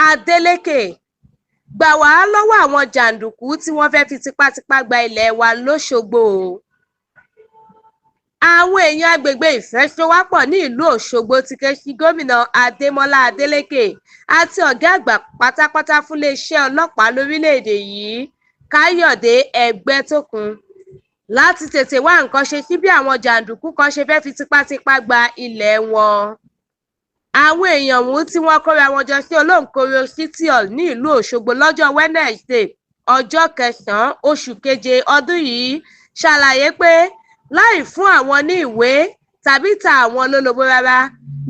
Adeleke gbà wá lọ́wọ́ àwọn jàǹdùkú tí wọ́n fẹ́ fi tipátipá gba ilẹ̀ wa lọ́ṣogbo. Àwọn èèyàn agbègbè Ìfẹ́sowápọ̀ ní ìlú Òṣogbo ti ké sí gómìnà Adémọ́lá Adeleke àti ọ̀gá àgbà pátápátá fún iléeṣẹ́ ọlọ́pàá lórílẹ̀‐èdè yìí Káyọ̀dé Ẹgbẹ́tókun láti tètè wá nǹkan ṣe sí bí àwọn jàǹdùkú kan ṣe fẹ́ fi tipátipá gba ilẹ̀ wọn. Àwọn èèyàn ọ̀hún tí wọ́n kóra wọn jọ sí Olóńkòrò City Hall ní ìlú Òṣogbo lọ́jọ́ Wednesday ọjọ́ 9 oṣù keje ọdún yìí ṣàlàyé pé láì fún àwọn ní ìwé tàbí ta àwọn lólobó rárá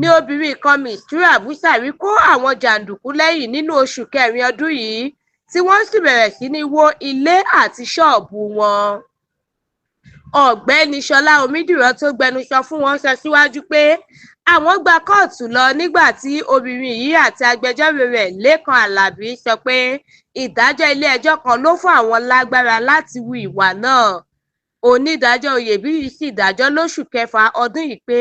ni obìnrin kan Mistura Busari kó àwọn jàǹdùkú lẹ́yìn nínú oṣù kẹrin ọdún yìí tí wọ́n sì bẹ̀rẹ̀ sí ní wó ilé àti ṣọ́ọ̀bù wọn. Ọ̀gbẹ́ni Ṣọlá Omídìran tó gbẹnusọ fún wọn sọ síwájú pé àwọn gba kóòtù lọ nígbà tí obìnrin yìí àti agbẹjọ́rò rẹ̀ Lékan Àlàbí sọ pé ìdájọ́ ilé-ẹjọ́ kan ló fún àwọn lágbára láti hu ìwà náà. Onídàájọ́ Oyèbíyì sì dájọ́ lóṣù kẹfà ọdún yìí pé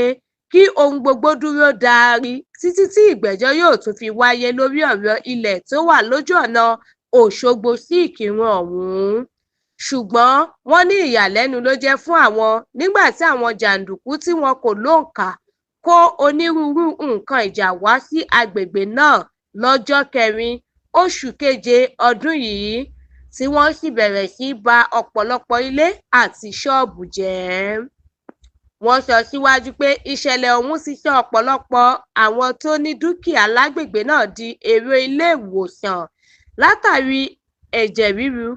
kí ohun gbogbo dúró daari títí tí ìgbẹ́jọ́ yóò tún fi wáyé lórí ọ̀rọ̀ ilẹ̀ tó wà lójú ọ̀nà Òṣogbo sí Ìkìrun ọ̀hún. Ṣùgbọ́n wọ́n ní ìyàlẹ́nu ló jẹ́ fún àwọn nígbà tí àwọn jàǹdùkú tí wọn kò lóǹkà kó onírúurú nǹkan ìjà wá sí agbègbè náà lọ́jọ́ 4 oṣù keje ọdún yìí tí wọ́n sì bẹ̀rẹ̀ sí ba ọ̀pọ̀lọpọ̀ ilé àti ṣọ́ọ̀bù jẹ́. Wọ́n sọ síwájú pé ìṣẹ̀lẹ̀ ọ̀hún ti sọ ọ̀pọ̀lọpọ̀ àwọn tó ní dúkìá lágbègbè náà di èrò ilé ìwòsàn látàrí ẹ̀jẹ̀ ríru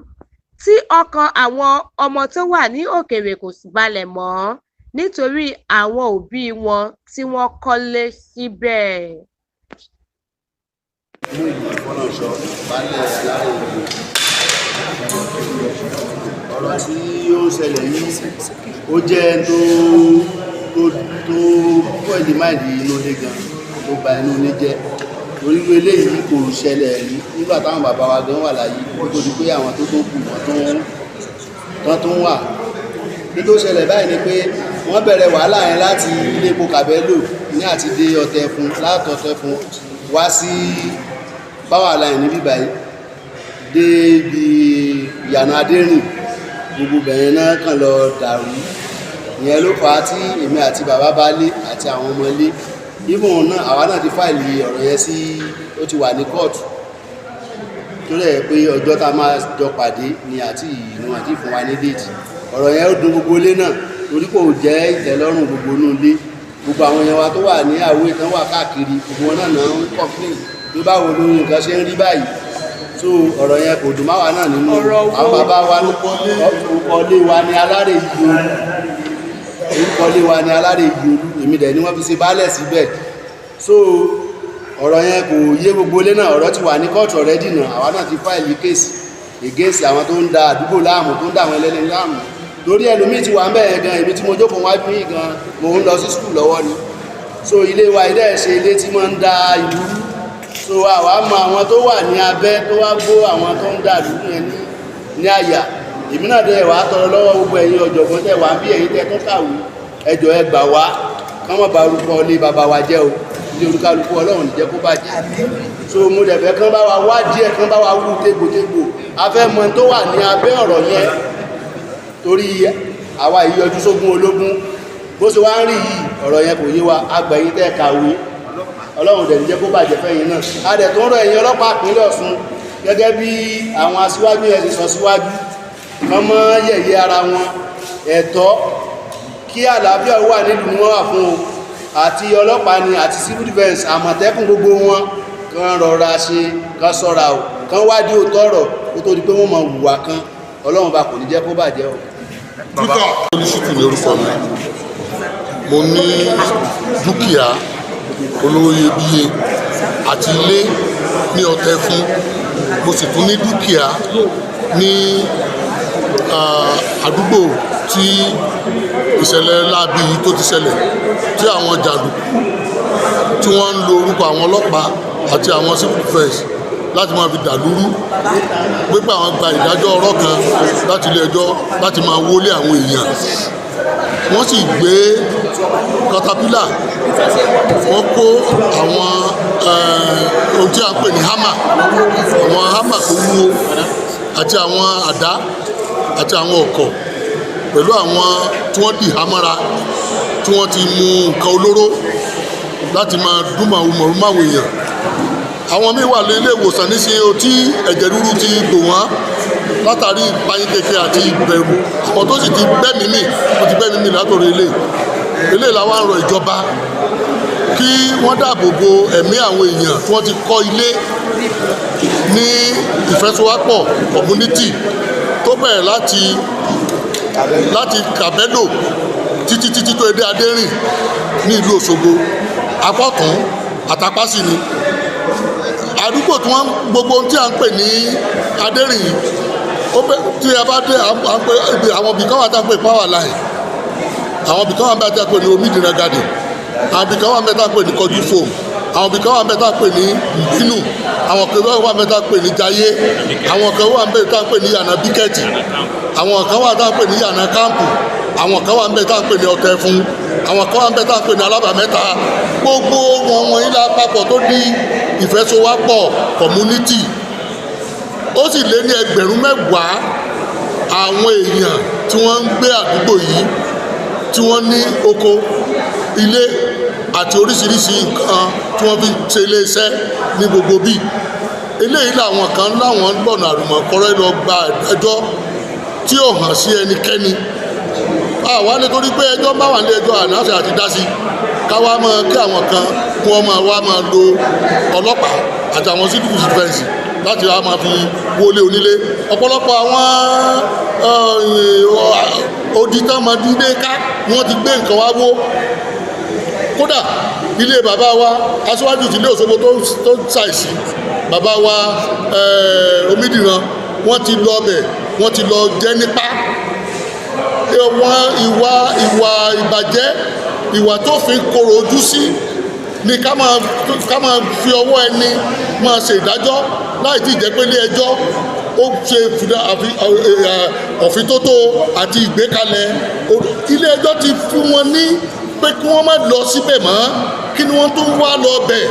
tí ọkàn àwọn ọmọ tó wà ní òkèèrè kò sì balẹ̀ mọ́ nítorí àwọn òbí wọn tí wọ́n kọ́lé síbẹ̀. Ọ̀rọ̀ tí ó ń ṣẹlẹ̀ yìí ó jẹ́ tó pọ̀ ìdí máìdí inú ilé gan tó ba inú ilé jẹ́ orílú eléyìí kò ṣẹlẹ̀ rí nígbà táwọn bàbá wa gan wà láyé tó di pé àwọn tó kù wọ́n tó ń wà. Ní tó ṣẹlẹ̀ báyìí ni pé wọ́n bẹ̀rẹ̀ wàhálà yẹn láti ilé epo Kàbẹ́lò ní àti dé Ọ̀tẹ̀fún látọ̀tẹ̀fún wá sí power line níbí báyìí dé ibi ìyànà Adérìn gbogbo bẹ̀yẹn náà kàn lọ dàrú. Ìyẹn ló fà á tí èmi àti bàbá baálé àti àwọn ọmọ ilé ìbọn náà àwa náà ti fáìlì ọ̀rọ̀ yẹn sí ó ti wà ní kóòtù tó rẹ̀ pé ọjọ́ tá a máa jọ pàdé ni àti ìnú àti ìfún wa ní déètì. Ọ̀rọ̀ yẹn ó dùn gbogbo ilé náà torí kò jẹ́ ìtẹ́lọ́rùn gbogbo inú ilé. Gbogbo àwọn èèyàn wa tó wà ní àwọ̀ ìtàn wà káàkiri gbogbo wọn náà ń complain bí báwo ló nǹkan ṣe ń rí báyìí. So ọ̀rọ̀ yẹn kò dùn máwa náà nínú àwọn bàbá wa orúkọlé wa ní Alárè Ìgbòho orúkọlé wa ní Alárè Ìgbòho èmi dẹ̀ ni wọ́n fi ṣe baálẹ̀ síbẹ̀. So ọ̀rọ̀ yẹn kò yé gbogbo ilé náà ọ̀rọ̀ ti wà ní kóòtù already náà àwa náà ti fáìlì kéèsì against àwọn tó ń da àdúgbò láàmú tó ń da àwọn ẹlẹ́ni láàmú lórí ẹlòmíì ti wà ń bẹ̀rẹ̀ gan èmi tí mo jókòó wájú yìí gan mo ń lọ sí skul lọ́wọ́ ni. So ilé wa ilé ẹ̀ ṣe ilé tí wọ́n ń da ìlú so àwa mọ àwọn tó wà ní abẹ́ tó wá gbó àwọn tó ń da àdúgbò yẹn ní àyà. Èmi náà dẹ̀ wá tọrọ lọ́wọ́ gbogbo ẹ̀yin ọ̀jọ̀gbọ́n tẹ̀ wá bí ẹ̀yin tẹ̀ tó kàwé ẹjọ́ ẹ gbà wá kán mọ̀ bá orúkọ ilé bàbá wa jẹ́ o ilé olúkálukú Ọlọ́run níjẹ́ kó bàjẹ́. So mo dẹ̀ fẹ́ kán bá wa wá díẹ̀ kán bá wa wú tégbòtégbò a fẹ́ mọ tó wà ní abẹ́ ọ̀rọ̀ yẹn torí àwa ìyọjú sógun ológun bó ṣe wá ń rí yìí ọ̀rọ̀ yẹn kò yé wa agbẹ̀yìn tẹ́ kàwé Ọlọ́run dẹ̀ níjẹ́ kó bàjẹ́ fẹ́yìn náà. A dẹ̀ tó ń rọ ẹ̀yin ọlọ́pàá ìpínlẹ̀ Ọ̀ṣun gẹ́gẹ́ bí àwọn aṣíwájú yẹn ti sọ síwájú kán mọ́ yẹ̀yẹ́ ara wọn ẹ̀tọ́ kí àlàáfíà wà nílùú wọn wà fún o àti ọlọ́pàá ni àti civil defense Àmọ̀tẹ́kùn gbogbo wọn kán rọra ṣe kán ṣọ́ra o kán wádìí òótọ́ ọ̀rọ̀ kó tó di pé wọ́n mọ hùwà kan Ọlọ́run bá kò ní jẹ́ kó bàjẹ́ o. Twitter olùsìtì ní orúkọ mi mo ní dúkìá olówó iyebíye àti ilé ní Ọ̀tẹ̀fún mo sì tún ní dúkìá ní àdúgbò tí ìṣẹ̀lẹ̀ láabi yìí tó ti ṣẹlẹ̀ tí àwọn jàǹdùkú tí wọ́n ń lo orúkọ àwọn ọlọ́pàá àti àwọn civil defense láti máa fi dàlúrú pé àwọn gba ìdájọ́ ọ̀rọ̀ kan láti ilé ẹjọ́ láti máa wọlé àwọn èèyàn wọ́n sì gbé katapila, wọ́n kó àwọn ohun tí a ń pè ní hammer, àwọn hammer tó wúwo àti àwọn àdá àti àwọn ọ̀kọ̀ pẹ̀lú àwọn tí wọ́n dì hámọ́ra tí wọ́n ti mu nǹkan olóró láti máa dúnmọ̀rú máwọn èèyàn. Àwọn míì wà ní ilé ìwòsàn nísìnyí tí ẹ̀jẹ̀ ríru ti gbò wọ́n látàrí ìpayín kékeré àti ìbẹ̀rù. Àwọn tó sì ti bẹ́mìí mì wọ́n ti bẹ́mìí mì látòrí ilé làwọn ń rọ ìjọba kí wọ́n dáàbò bo ẹ̀mí àwọn èèyàn tí wọ́n ti kọ́ ilé ní ìfẹsowápọ̀ community tó bẹ̀rẹ̀ láti Kàbẹ́lò títí tó Edé Adérìn ní ìlú Òṣogbo, apọ̀tún àtàpásì ni àdúgbò tí wọ́n gbogbo tí a ń pè ní Adérìn yìí. Tí a bá dé àwọn ibìkan wà tá a pè power line, àwọn ibìkan wà tá a pè ní Omidina garden, àwọn ibìkan wà tá a pè ní Kọjú foam, àwọn ibìkan wà tá a pè ní Mbinu, àwọn kan wà tá a pè ní Jayé, àwọn kan wà tá a pè ní Yànà Bíkẹ́tì, àwọn kan wà tá a pè ní Yànà Kámpù, àwọn kan wà tá a pè ní Ọ̀tẹ̀fún, àwọn kan wà tá a pè ní Alábàmẹ́ta. Gbogbo wọn wọ̀nyí lápapọ̀ tó di ìfẹsowápọ̀ community. Ó sì lé ní ẹgbẹ̀rún mẹ́wàá àwọn èèyàn tí wọ́n ń gbé àdúgbò yìí, tí wọ́n ní oko, ilé àti oríṣiríṣi nǹkan tí wọ́n fi ṣe iléeṣẹ́ ní gbogbo bíi. Eléyìí làwọn kan láwọn gbọ̀nà àrùmọ̀kọ́rọ́ lọ gba ìdájọ́ tí ò hàn sí ẹnikẹ́ni. Àwa nítorí pé ẹjọ́ bá wà ní ẹjọ́ ànáṣe àti dásí káwá máa kí àwọn kan kí wọ́n máa wá máa lo ọlọ́pàá àti àwọn civil defence láti wá máa fi wọlé onílé. Ọ̀pọ̀lọpọ̀ àwọn odítàn máa dúdé ká ni wọ́n ti gbé nǹkan wá wó. Kódà ilé bàbá wa aṣíwájú ìdílé Òṣogbo tó ṣàìsí, bàbá wa Omídìran, wọ́n ti lọ bẹ̀, wọ́n ti lọ jẹ́ nípa. Ìwà ìbàjẹ́, ìwà tó fi korò ojú sí ni ká máa fi ọwọ́ ẹni máa ṣe ìdájọ́ láì tí ì jẹ́ pé ilé ẹjọ́ ó ṣe ọ̀fintótó àti ìgbékalẹ̀. Ilé ẹjọ́ ti fún wọn ní pé kí wọ́n má lọ síbẹ̀ mọ́, kí ni wọ́n tún wá lọ bẹ̀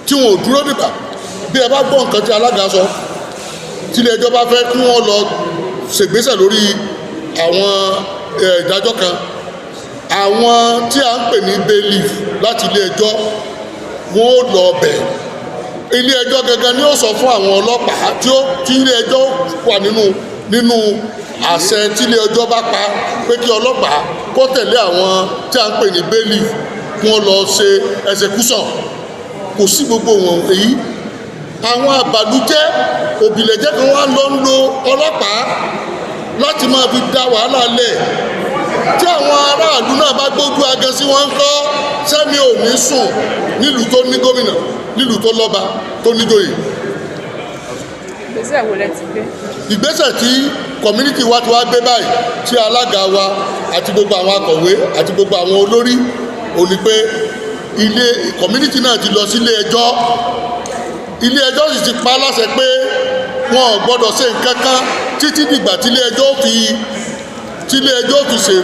tí wọn ò dúró dìgbà. Bí ẹ bá gbọ́ nǹkan tí alága sọ, tí ilé ẹjọ́ bá fẹ́ kí wọ́n lọ ṣègbésẹ̀ lórí àwọn ìdájọ́ kan, àwọn tí a ń pè ní bailiff láti ilé ẹjọ́ wọn ò lọ bẹ̀. Ilé ẹjọ́ gangan ni ó sọ fún àwọn ọlọ́pàá tí ilé ẹjọ́ wà nínú àṣẹ tí ilé ẹjọ́ bá pa pé kí ọlọ́pàá kó tẹ̀lé àwọn tí a ń pè ní bailiff kí wọ́n lọ ṣe execution. Kò sí gbogbo wọn èyí. Àwọn àbàlújẹ́ òbílẹ̀jẹ́ kan wá lọ ń lo ọlọ́pàá láti máa fi dá wàhálà lẹ̀. Tí àwọn aráàlú náà bá gbójú agan sí wọn kọ́, sẹ́mi ò ní sùn nílùú tó ní gómìnà, nílùú tó lọ́ba, tó níjòyè. Ìgbésẹ̀ wo lẹ ti gbé? Ìgbésẹ̀ tí community wa ti wá gbé báyìí, tí alága wa àti gbogbo àwọn akọ̀wé àti gbogbo àwọn olórí ò ní pé community náà ti lọ sí ilé ẹjọ́. Ilé ẹjọ́ sì ti pa láṣẹ pé wọn ò gbọ́dọ̀ ṣe nǹkan kan títí dìgbà tí ilé ẹjọ́ fi ṣe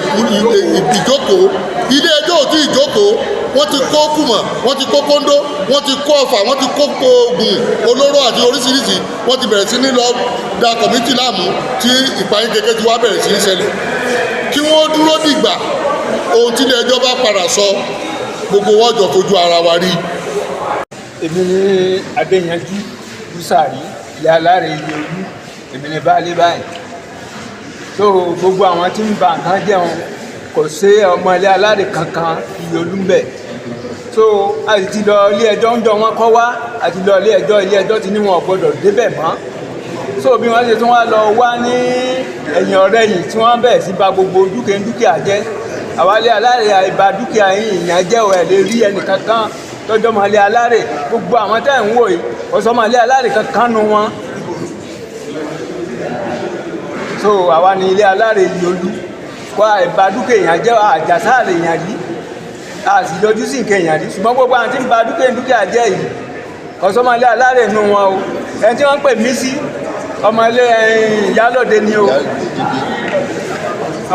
ìjókòó. Ilé ẹjọ́ ò tí ìjókòó, wọ́n ti kó kùmọ̀, wọ́n ti kó kóńdó, wọ́n ti kó ọfà, wọ́n ti kó oògùn olóró àti oríṣiríṣi. Wọ́n ti bẹ̀rẹ̀ sí ní lọ da kọ̀mítì láàmú tí ìpayín kékeré ti wá bẹ̀rẹ̀ sí ní ṣẹlẹ̀. Kí wọ́n dúró dìgbà ohun tí ilé ẹjọ́ bá padà sọ, gbogbo wọn jọ fojú ara wa rí. Èmi ni Adéyanjú Búsàrí, ìyá aláre ilé olú, èmi ni baálé báyìí. So gbogbo àwọn tí ń ba nǹkan jẹun kò sí ọmọ ilé aláre kankan ilé olú ń bẹ̀. So a sì ti lọ ilé ẹjọ́ ń jọ wọn kọ́ wá, àti lọ ilé ẹjọ́ ti ní wọn ò gbọdọ̀ débẹ̀ mọ́. So bí wọ́n ṣe tún wá lọ wá ní ẹ̀yìn ọ̀rẹ́ yìí tí wọ́n bẹ̀rẹ̀ sí ba gbogbo dúkìá jẹ́. Àwálé aláre àìba dúkìá yìí ìyàn jẹ́ ẹ̀ lè rí ẹnìkankan tọ́jọ́ mọ̀lẹ́ aláre. Gbogbo àwọn tẹ́ ń wò yìí ọ̀sọ́ mọ̀lẹ́ aláre kankan nu wọn. So àwa ni ilé aláre Ìlólú kó àìba dúkìá èèyàn jẹ́ àjàsáàlè èèyàn rí, a sì yọjú sí nǹkan èèyàn rí. Ṣùgbọ́n gbogbo àwọn tí ń ba dúkìá jẹ́ yìí ọ̀sọ́ mọ̀lẹ́ aláre nu wọn o. Ẹni tí wọ́n ń pè mí sí ọmọ ilé Ìyálóde ni o.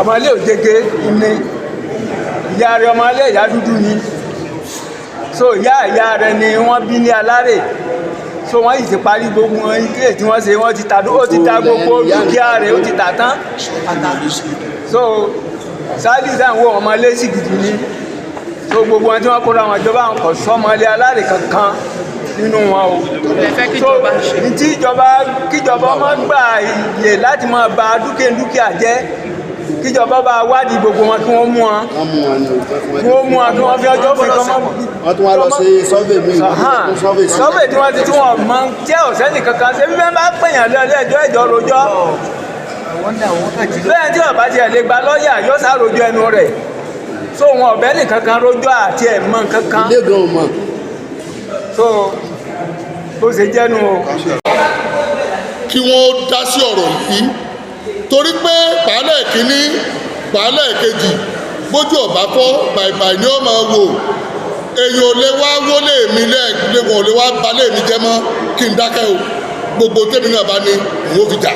ọmọlé òjege ni ìyá rẹ̀ ọmọlé ìyá dúdú ni so ìyá rẹ̀ ni wọ́n bí ní Alárè so wọ́n yìí ti parí gbogbo ilé tí wọ́n ṣe wọ́n ti ta gbogbo dúkìá rẹ̀ ó ti tà tán so sáàlì sáwọn ọmọlé sì gidi ni so gbogbo wọn tí wọ́n kóra wọn jọba àwọn kò sọmọlé Alárè kankan nínú wọn o so tí kíjọba ọmọ gbà yè láti máa ba dúkìá jẹ́ kíjọba bá wádìí gbogbo wọn kí wọ́n mú wọn kí wọ́n fi ọjọ́ fi kọ́mọ́. wọ́n tún wá lọ sí sọ́vẹ̀ mi sọ́vẹ̀ tí wọ́n ti tún wọn mọ jẹ́ ọ̀sẹ́nì kankan ṣé bí wọ́n bá pèèyàn lẹ́jọ́ ẹ̀jọ́ rojọ́ bẹ́ẹ̀ tí ọba tiẹ̀ lè gba lọ́ọ̀yà yóò sá rojọ́ ẹnu rẹ̀ so wọn ọ̀bẹ nìkankan rojọ́ àti ẹ̀mọ́ kankan ilé gan mọ̀ so bó ṣe jẹ́nu o. kí wọ́n dá sí ọ̀rọ̀ yìí torí pé pàálẹ̀ kínní pàálẹ̀ kejì bójú ọ̀bá fọ́ bàìbàì ni ó máa wò èèyàn ò lè wá wọlé mi lẹ́ẹ̀kọ́ ò lè wá balẹ̀ mi jẹ́ mọ́ kí n dákẹ́ o gbogbo tèmi náà bá ní òun ò fi jà.